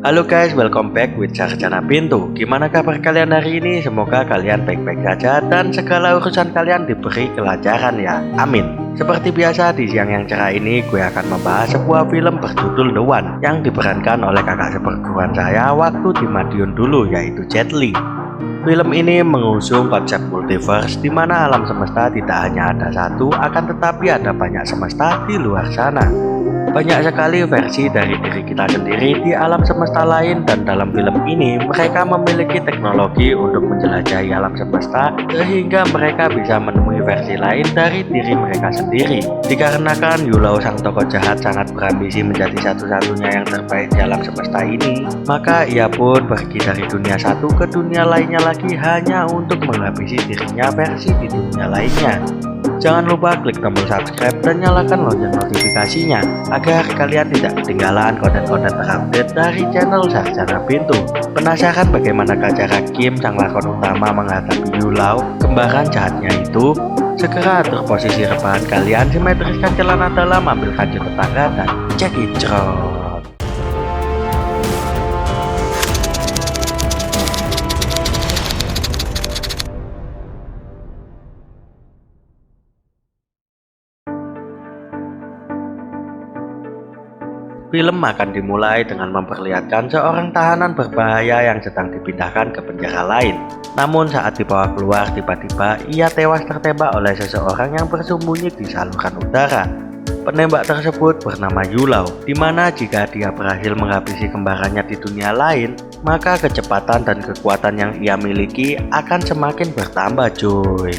Halo guys, welcome back with Sarjana Pintu. Gimana kabar kalian hari ini? Semoga kalian baik-baik saja dan segala urusan kalian diberi kelancaran ya. Amin. Seperti biasa di siang yang cerah ini gue akan membahas sebuah film berjudul The One yang diperankan oleh kakak seperguruan saya waktu di Madiun dulu, yaitu Jet Li. Film ini mengusung konsep multiverse di mana alam semesta tidak hanya ada satu, akan tetapi ada banyak semesta di luar sana. Banyak sekali versi dari diri kita sendiri di alam semesta lain, dan dalam film ini mereka memiliki teknologi untuk menjelajahi alam semesta sehingga mereka bisa menemui versi lain dari diri mereka sendiri. Dikarenakan Yulaw sang tokoh jahat sangat berambisi menjadi satu-satunya yang terbaik di alam semesta ini, maka ia pun pergi dari dunia satu ke dunia lainnya lagi hanya untuk menghabisi dirinya versi di dunia lainnya. Jangan lupa klik tombol subscribe dan nyalakan lonceng notifikasinya agar kalian tidak ketinggalan konten-konten terupdate dari channel Sarjana Pintu. Penasaran bagaimanakah cara Kim sang lakon utama menghadapi Yulaw, kembaran jahatnya itu? Segera atur posisi rebahan kalian, simetriskan celana dalam, ambil kancing tetangga dan cekicrot. Film akan dimulai dengan memperlihatkan seorang tahanan berbahaya yang sedang dipindahkan ke penjara lain. Namun saat dibawa keluar, tiba-tiba ia tewas tertembak oleh seseorang yang bersembunyi di saluran udara. Penembak tersebut bernama Yulaw, di mana jika dia berhasil menghabisi kembarannya di dunia lain, maka kecepatan dan kekuatan yang ia miliki akan semakin bertambah cuy.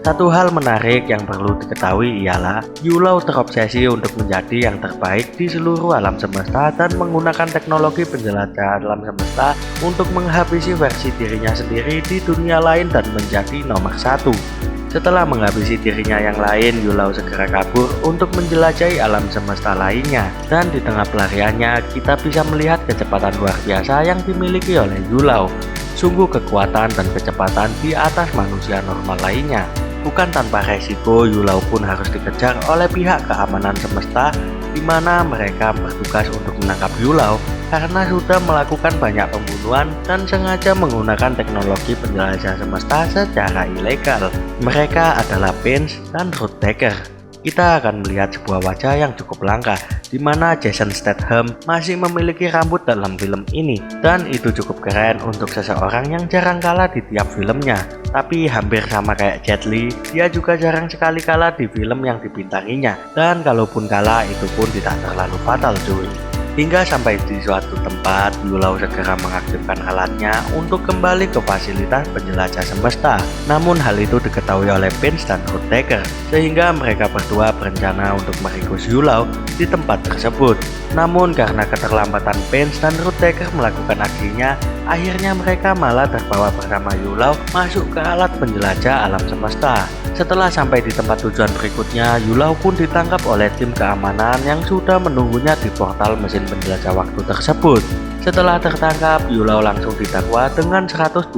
Satu hal menarik yang perlu diketahui ialah Yulaw terobsesi untuk menjadi yang terbaik di seluruh alam semesta dan menggunakan teknologi penjelajahan alam semesta untuk menghabisi versi dirinya sendiri di dunia lain dan menjadi nomor satu. Setelah menghabisi dirinya yang lain, Yulaw segera kabur untuk menjelajahi alam semesta lainnya. Dan di tengah pelariannya, kita bisa melihat kecepatan luar biasa yang dimiliki oleh Yulaw. Sungguh kekuatan dan kecepatan di atas manusia normal lainnya. Bukan tanpa resiko, Yulaw pun harus dikejar oleh pihak keamanan semesta, di mana mereka bertugas untuk menangkap Yulaw karena sudah melakukan banyak pembunuhan dan sengaja menggunakan teknologi penjelajahan semesta secara ilegal. Mereka adalah Prince dan Ruth Baker. Kita akan melihat sebuah wajah yang cukup langka, di mana Jason Statham masih memiliki rambut dalam film ini, dan itu cukup keren untuk seseorang yang jarang kalah di tiap filmnya. Tapi hampir sama kayak Jet Li, dia juga jarang sekali kalah di film yang dibintanginya, dan kalaupun kalah itu pun tidak terlalu fatal cuy. Hingga sampai di suatu tempat, Yulaw segera mengaktifkan alatnya untuk kembali ke fasilitas penjelajah semesta. Namun hal itu diketahui oleh Prince dan Ruth Baker, sehingga mereka berdua berencana untuk meringkus Yulaw di tempat tersebut. Namun karena keterlambatan Prince dan Ruth Baker melakukan aksinya, akhirnya mereka malah terbawa bersama Yulaw masuk ke alat penjelajah alam semesta. Setelah sampai di tempat tujuan berikutnya, Yulaw pun ditangkap oleh tim keamanan yang sudah menunggunya di portal mesin penjelajah waktu tersebut. Setelah tertangkap, Yulaw langsung didakwa dengan 123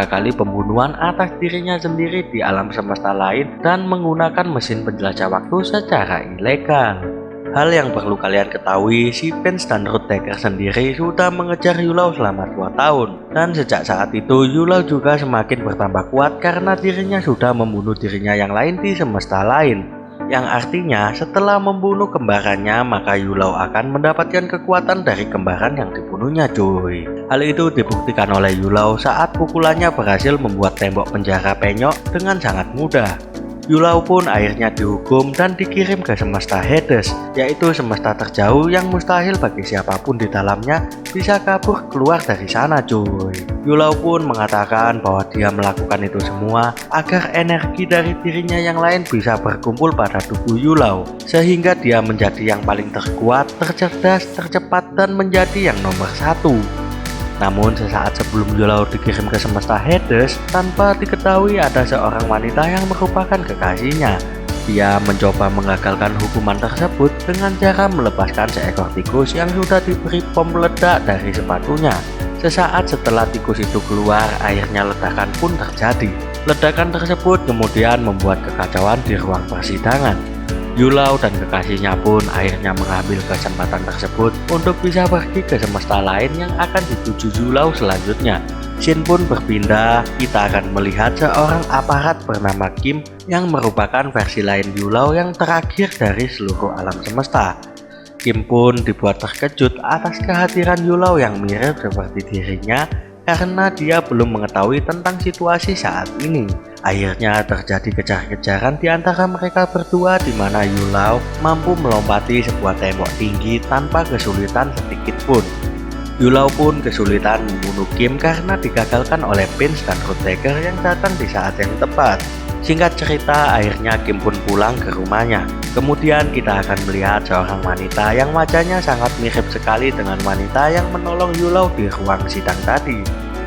kali pembunuhan atas dirinya sendiri di alam semesta lain dan menggunakan mesin penjelajah waktu secara ilegal. Hal yang perlu kalian ketahui, si Prince dan Ruth Baker sendiri sudah mengejar Yulaw selama 2 tahun. Dan sejak saat itu, Yulaw juga semakin bertambah kuat karena dirinya sudah membunuh dirinya yang lain di semesta lain. Yang artinya, setelah membunuh kembarannya, maka Yulaw akan mendapatkan kekuatan dari kembaran yang dibunuhnya cuy. Hal itu dibuktikan oleh Yulaw saat pukulannya berhasil membuat tembok penjara penyok dengan sangat mudah. Yulaw pun akhirnya dihukum dan dikirim ke semesta Hades, yaitu semesta terjauh yang mustahil bagi siapapun di dalamnya bisa kabur keluar dari sana cuy. Yulaw pun mengatakan bahwa dia melakukan itu semua agar energi dari dirinya yang lain bisa berkumpul pada tubuh Yulaw, sehingga dia menjadi yang paling terkuat, tercerdas, tercepat, dan menjadi yang nomor satu. Namun sesaat sebelum Yulaw dikirim ke semesta Hades, tanpa diketahui ada seorang wanita yang merupakan kekasihnya. Dia mencoba mengagalkan hukuman tersebut dengan cara melepaskan seekor tikus yang sudah diberi bom meledak dari sepatunya. Sesaat setelah tikus itu keluar, akhirnya ledakan pun terjadi. Ledakan tersebut kemudian membuat kekacauan di ruang persidangan. Yulau dan kekasihnya pun akhirnya mengambil kesempatan tersebut untuk bisa pergi ke semesta lain yang akan dituju Yulau selanjutnya. Scene pun berpindah, kita akan melihat seorang aparat bernama Kim yang merupakan versi lain Yulau yang terakhir dari seluruh alam semesta. Kim pun dibuat terkejut atas kehadiran Yulau yang mirip seperti dirinya karena dia belum mengetahui tentang situasi saat ini. Akhirnya terjadi kejar-kejaran di antara mereka berdua di mana Yulau mampu melompati sebuah tembok tinggi tanpa kesulitan sedikit pun. Yulau pun kesulitan membunuh Kim karena digagalkan oleh Prince dan Rudeger yang datang di saat yang tepat. Singkat cerita, akhirnya Kim pun pulang ke rumahnya. Kemudian kita akan melihat seorang wanita yang wajahnya sangat mirip sekali dengan wanita yang menolong Yulau di ruang sidang tadi.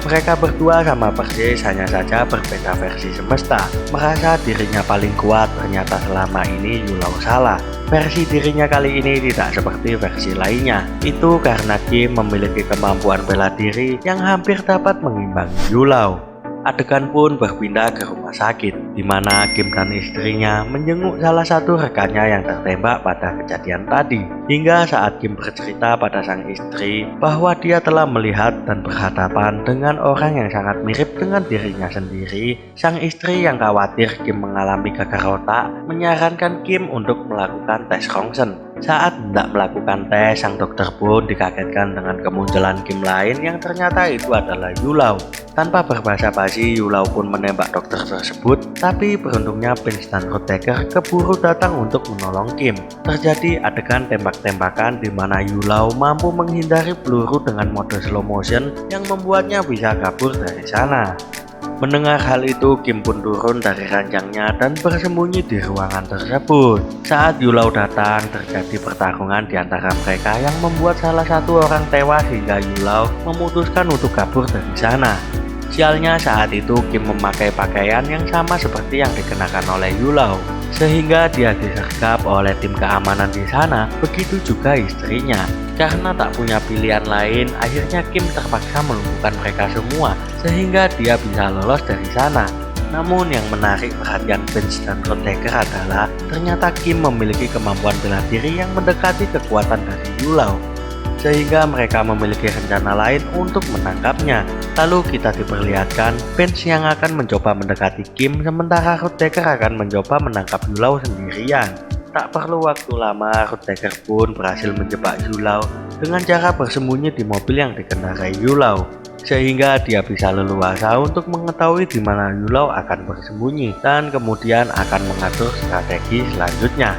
Mereka berdua sama persis, hanya saja berbeda versi semesta. Merasa dirinya paling kuat, ternyata selama ini Yulau salah. Versi dirinya kali ini tidak seperti versi lainnya. Itu karena Kim memiliki kemampuan bela diri yang hampir dapat mengimbangi Yulau. Adegan pun berpindah ke rumah sakit, di mana Kim dan istrinya menjenguk salah satu rekannya yang tertembak pada kejadian tadi. Hingga saat Kim bercerita pada sang istri bahwa dia telah melihat dan berhadapan dengan orang yang sangat mirip dengan dirinya sendiri, sang istri yang khawatir Kim mengalami gagal otak menyarankan Kim untuk melakukan tes rongsen. Saat hendak melakukan tes, sang dokter pun dikagetkan dengan kemunculan Kim lain yang ternyata itu adalah Yulau. Tanpa berbasa-basi, Yulau pun menembak dokter tersebut, tapi beruntungnya Prince dan Rudeger keburu datang untuk menolong Kim. Terjadi adegan tembak-tembakan di mana Yulau mampu menghindari peluru dengan mode slow motion yang membuatnya bisa kabur dari sana. Mendengar hal itu, Kim pun turun dari ranjangnya dan bersembunyi di ruangan tersebut. Saat Yulau datang, terjadi pertarungan di antara mereka yang membuat salah satu orang tewas hingga Yulau memutuskan untuk kabur dari sana. Sialnya saat itu Kim memakai pakaian yang sama seperti yang dikenakan oleh Yulau, sehingga dia disergap oleh tim keamanan di sana, begitu juga istrinya. Karena tak punya pilihan lain, akhirnya Kim terpaksa melumpuhkan mereka semua, sehingga dia bisa lolos dari sana. Namun yang menarik perhatian Prince dan Rudeger adalah ternyata Kim memiliki kemampuan bela diri yang mendekati kekuatan dari Yulau, sehingga mereka memiliki rencana lain untuk menangkapnya. Lalu kita diperlihatkan Prince yang akan mencoba mendekati Kim, sementara Rudeger akan mencoba menangkap Yulau sendirian. Tak perlu waktu lama, Rudeger pun berhasil menjebak Yulau dengan cara bersembunyi di mobil yang dikendarai Yulau, sehingga dia bisa leluasa untuk mengetahui di mana Yulau akan bersembunyi dan kemudian akan mengatur strategi selanjutnya.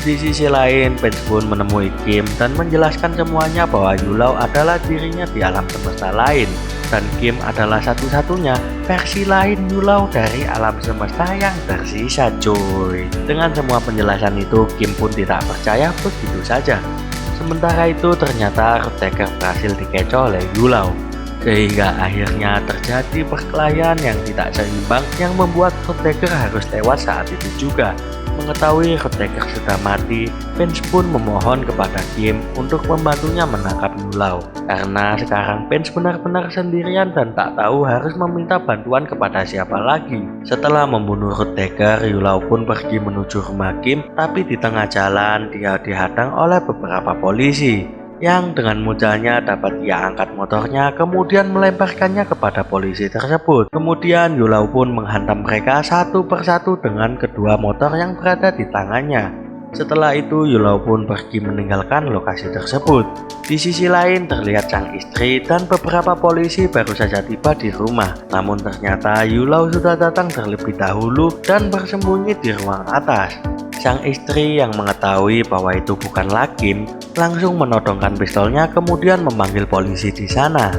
Di sisi lain, Prince pun menemui Kim dan menjelaskan semuanya bahwa Yulau adalah dirinya di alam semesta lain, dan Kim adalah satu-satunya versi lain Yulau dari alam semesta yang tersisa, cuy. Dengan semua penjelasan itu, Kim pun tidak percaya begitu saja. Sementara itu ternyata Rudeger berhasil dikecoh oleh Yulau, sehingga akhirnya terjadi perkelahian yang tidak seimbang yang membuat Rudeger harus tewas saat itu juga. Mengetahui Rudeger sudah mati, Prince pun memohon kepada Kim untuk membantunya menangkap Yulau, karena sekarang Prince benar-benar sendirian dan tak tahu harus meminta bantuan kepada siapa lagi. Setelah membunuh Rudeger, Yulau pun pergi menuju rumah Kim, tapi di tengah jalan dia dihadang oleh beberapa polisi yang dengan mudahnya dapat ia angkat motornya kemudian melemparkannya kepada polisi tersebut. Kemudian Yulau pun menghantam mereka satu persatu dengan kedua motor yang berada di tangannya. Setelah itu Yulau pun pergi meninggalkan lokasi tersebut. Di sisi lain terlihat sang istri dan beberapa polisi baru saja tiba di rumah. Namun ternyata Yulau sudah datang terlebih dahulu dan bersembunyi di ruang atas. Sang istri yang mengetahui bahwa itu bukanlah Kim langsung menodongkan pistolnya kemudian memanggil polisi di sana.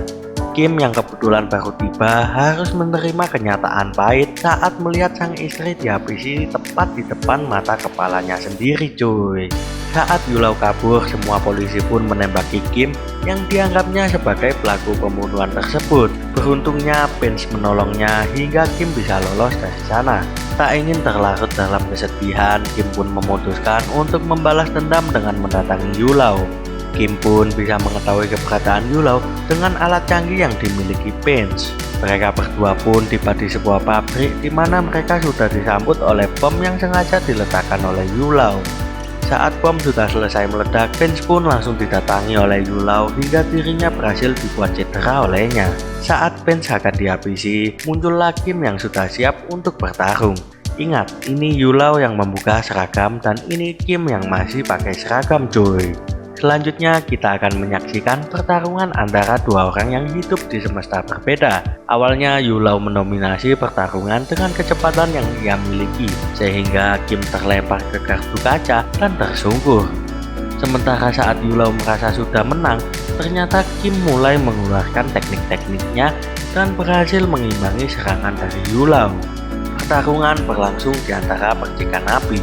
Kim yang kebetulan baru tiba harus menerima kenyataan pahit saat melihat sang istri dihabisi tepat di depan mata kepalanya sendiri, cuy. Saat Yulau kabur, semua polisi pun menembaki Kim yang dianggapnya sebagai pelaku pembunuhan tersebut. Beruntungnya Prince menolongnya hingga Kim bisa lolos dari sana. Tak ingin terlarut dalam kesedihan, Kim pun memutuskan untuk membalas dendam dengan mendatangi Yulau. Kim pun bisa mengetahui keberadaan Yulau dengan alat canggih yang dimiliki Prince. Mereka berdua pun tiba di sebuah pabrik di mana mereka sudah disambut oleh bom yang sengaja diletakkan oleh Yulau. Saat bom sudah selesai meledak, Vince pun langsung didatangi oleh Yulau hingga dirinya berhasil dibuat cedera olehnya. Saat Vince akan dihabisi, muncullah Kim yang sudah siap untuk bertarung. Ingat, ini Yulau yang membuka seragam dan ini Kim yang masih pakai seragam cuy. Selanjutnya kita akan menyaksikan pertarungan antara dua orang yang hidup di semesta berbeda. Awalnya Yulau mendominasi pertarungan dengan kecepatan yang ia miliki, sehingga Kim terlempar ke gardu kaca dan tersungkur. Sementara saat Yulau merasa sudah menang, ternyata Kim mulai mengeluarkan teknik-tekniknya dan berhasil mengimbangi serangan dari Yulau. Pertarungan berlangsung di antara percikan api,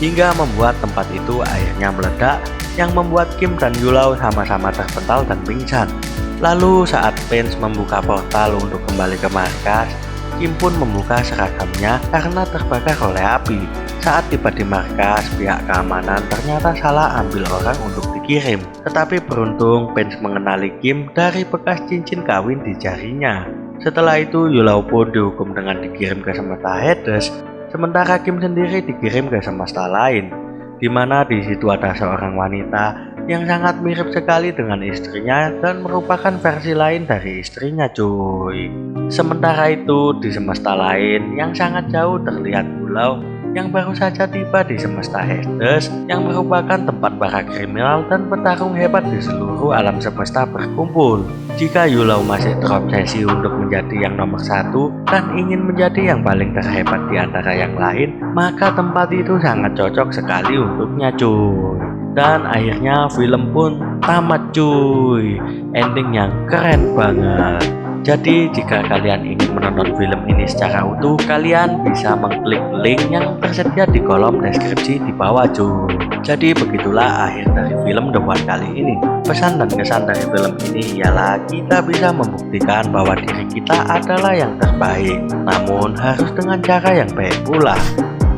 hingga membuat tempat itu akhirnya meledak, yang membuat Kim dan Yulau sama-sama terpental dan pingsan. Lalu saat Vince membuka portal untuk kembali ke markas, Kim pun membuka seragamnya karena terbakar oleh api. Saat tiba di markas, pihak keamanan ternyata salah ambil orang untuk dikirim. Tetapi beruntung Vince mengenali Kim dari bekas cincin kawin di jarinya. Setelah itu Yulau pun dihukum dengan dikirim ke semesta Hades, sementara Kim sendiri dikirim ke semesta lain, di mana di situ ada seorang wanita yang sangat mirip sekali dengan istrinya dan merupakan versi lain dari istrinya cuy. Sementara itu di semesta lain yang sangat jauh terlihat Yulau yang baru saja tiba di semesta Hades, yang merupakan tempat para kriminal dan petarung hebat di seluruh alam semesta berkumpul. Jika Yulau masih terobsesi untuk menjadi yang nomor satu dan ingin menjadi yang paling terhebat di antara yang lain, maka tempat itu sangat cocok sekali untuknya cuy. Dan akhirnya film pun tamat cuy, ending yang keren banget. Jadi jika kalian ingin menonton film ini secara utuh, kalian bisa mengklik link yang tersedia di kolom deskripsi di bawah cuy. Jadi begitulah akhir dari film The One kali ini. Pesan dan kesan dari film ini ialah kita bisa membuktikan bahwa diri kita adalah yang terbaik, namun harus dengan cara yang baik pula.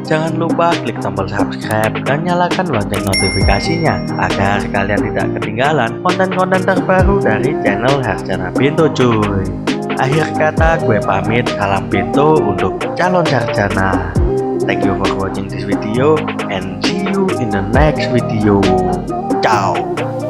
Jangan lupa klik tombol subscribe dan nyalakan lonceng notifikasinya agar kalian tidak ketinggalan konten-konten terbaru dari channel Harjana Bento cuy. Akhir kata gue pamit, salam Bento untuk calon sarjana. Thank you for watching this video and see you in the next video. Ciao.